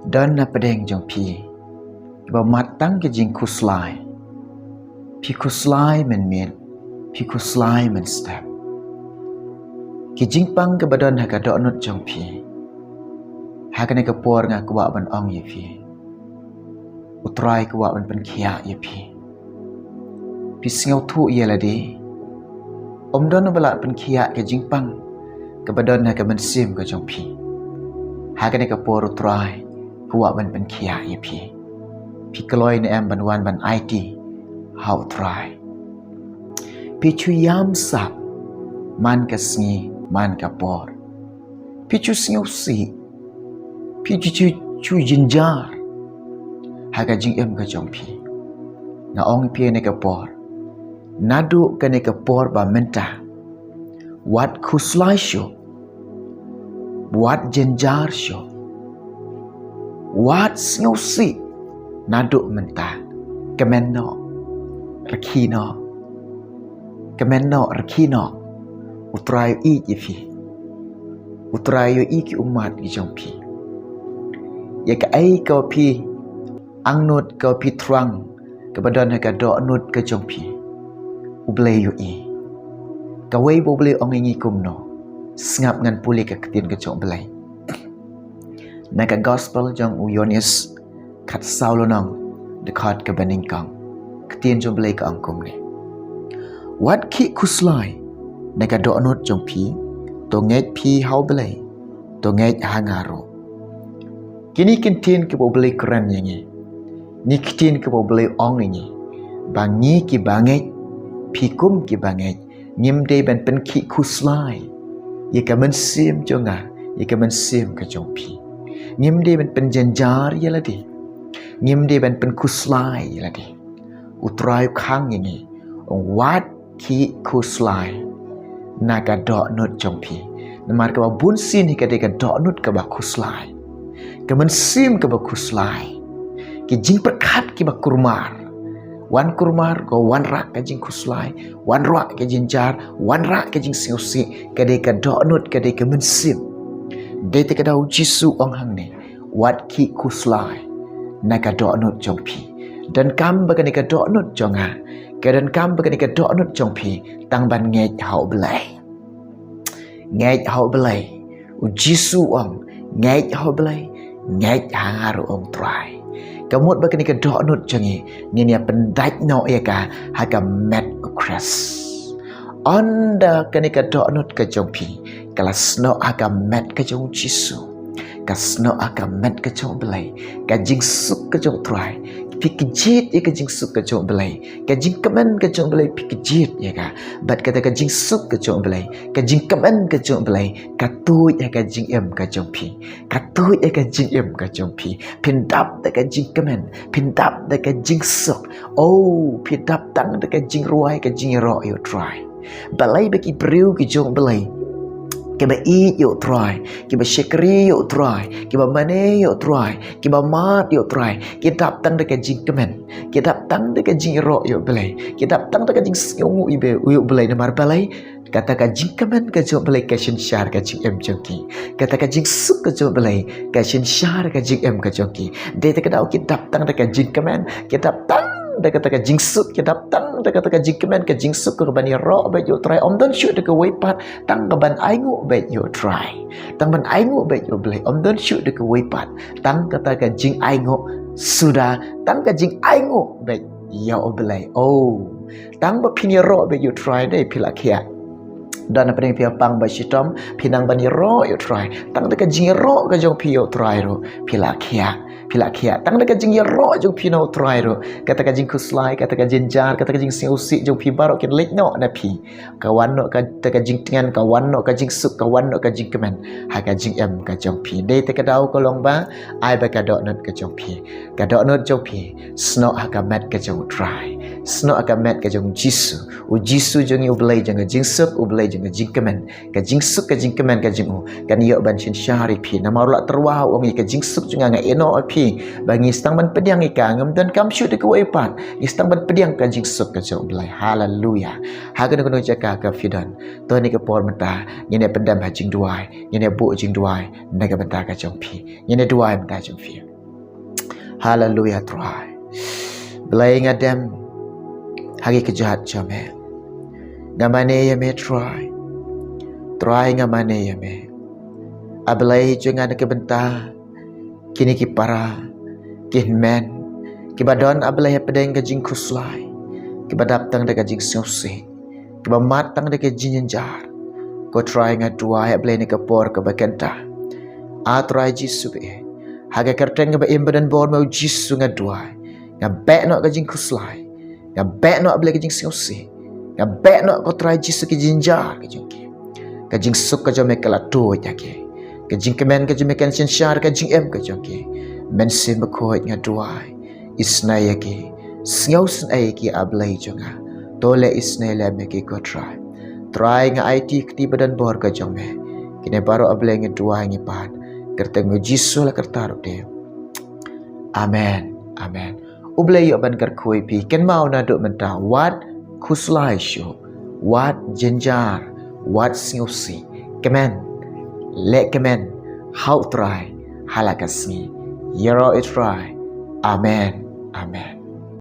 dan na pedeng jong pi ba matang ke jingkhuslai pi khuslai men mit pi khuslai men step ki jingpang ke badan ha ka do nut jong pi ha ka ne ka por nga kwa ban ong ye pi utrai kwa ban pen khia ye pi singau thu ye la di om don bala pen khia ke jingpang ke badan ha ka men sim ka jong pi ha ka ne ka por utrai kwa ban pen khia ye pi kloi ne em ban wan ban IT how try pi chu yam sap man ka sngi man ka por pi chu singau si pi chu jinjar ha ka jing em ka jong pi na ong pi ne ka por nadu ka ne ka por ba menta wat khuslai sho wat jinjar sho wat singau si nadu menta kemenno rakino kemenno rakino utrayo i ifi utrayo i ki umat ki jong pi ya ka ai ka pi angnut ka pi trang ka badan ka do nut ka jong pi ublay yo i ka wei bo ble ong ngi kumno ngap ngan puli ka ketin ka jong blai na ka gospel jong uyonis khat saulonong dekat ke beningkang ketin jong blai ka angkum ni wat ki khuslai na ka do nut jong pi to ngai pi hau blai to ngai hangaro kini kintin ke bo blai kran yangi ni kitin ke bo blai ong ni bangi ki bangai pi kum ki bangai ngim de ban pen ki khuslai ye ka men sim jonga ye ka men sim ka jong pi ngim de ban pen janjar ye la di ngim de ban pen khuslai ye la di utrai khang yangi ong wat ki khuslai na ka do nut jong pi namar ka bun sin hi ka de ka do nut ka ba khuslai ka men sim ka ba khuslai ki jing perkat ki ba kurmar wan kurmar ko wan rak ka jing khuslai wan rak ka jing jar wan rak ka jing siusi ka de ka do nut ka de ka men sim de te ka dau jisu ong hang ne wat ki khuslai na ka do nut jong pi dan kam ba ka ne ka do nut jong ha ka dan kam ba ka ne ka do nut jong pi tang ban nge hau blai ngai hau blai u jisu ong ngai hau blai ngai hangaru ong try kamut ba kini ka do nut jangi ni pendaj no ya ka ha ka met ukras onda kini ka do nut ka jong pi kala sno aga met ka jong jisu ka sno aga met ka jong blai ka jing suk ka jong try pikijit ya ka jing suk ka jong blai ka jing kamen ka jong blai pikijit ya ka bat kata ka jing suk ka jong blai ka jing kamen ka jong blai ka tu ya ka jing em ka jong pi ka tu ya ka jing em ka jong pi pindap da ka jing kamen pindap da ka jing suk oh pindap tang da ka jing ruai ka jing ro yo try balai baki priu ki jong blai kiba i yo try kiba shekri yo try kiba mane yo try kiba mat yo try kitab tang de ka jing kemen kitab tang de ka jing ro yo belai kitab tang de ka jing skiongu ibe yo belai na mar balai kata ka jing kemen ka jo belai ka shin shar ka jing em jongki kata ka jing suk ka jo belai ka shin shar ka jing em ka jongki de te ka dau kitab tang de ka jing kemen kitab tang da kata ka jing suk kitab tang da kata ka jing kemen ka jing suk ka bani ro ba yo try om don shoot ka wei pat tang ka ban ai ngu ba yo try tang ban ai ngu ba yo belai om don shoot ka wei pat tang kata ka jing ai ngu sudah tang ka jing ai ngu ba yo belai oh tang ba pini ro ba yo try dai pila kia dan apa yang pia pang ba shitom pinang bani ro yo try tang da ka jing ro ka jong pi yo try ro pila kia tang da ka jing ro jong pi no try ro kata ka jing khuslai kata ka jinjar kata ka jing siusi jong pi baro kin lek no na pi kawan no ka ta ka jing tian kawan no ka jing suk kawan no ka jing kemen ha ka jing em ka jong pi de te ka dau ko long ba ai ba ka do not ka jong pi ka do not jong pi sno ha ka met ka jong try sno ha ka met ka jong jisu u jisu jong yu blai jong jing suk u blai jong jing kemen ka jing suk ka jing kemen ka jing u kan yo ban shin shari pi na mar la terwa ong ka jing suk jong nga eno pi ki bagi stang ban pediang ika ngam dan kam shu de ko ipan stang ban pediang ka jing sok ka jong belai haleluya hagan ko jaka ka fidan to ni ka por mata ngene pendam ha Jingduwai ngene bu Jingduwai naga benta ka jong pi ngene duai mata jong fi haleluya try belai ngadam hagi kejahat jame ngamane ya me try ngamane ya me ablai jangan ke benta kini ki para kin men ki badon ablai pedeng ke jingkhuslai ki badap tang de ke jing sose ki bamat tang de ke jinjar ko try ngadua ablai ni ke por ke bakenta a try jisu be haga kerteng ke imbadan bor mau jisu ngadua ngabek no ke jingkhuslai ngabek no ablai ke jing sose ngabek no ko try jisu ke jinjar ke jongki ke jing suk ke jome kala to yake ke jing kemen ke jime kan shar ke jing em ke jongki men sim ko nga duai isna yake sngos ai ki ablai jonga tole isna le me ki ko try nga it kti badan bor ke jome kine baro ablai nga duai ngi pan kerteng mo jisu la kertaru de amen amen ublai yo ban kar khoi pi ken mau na do menta wat khuslai shu wat jinjar wat sngsi kemen le kemen how try halakasni yero it try amen amen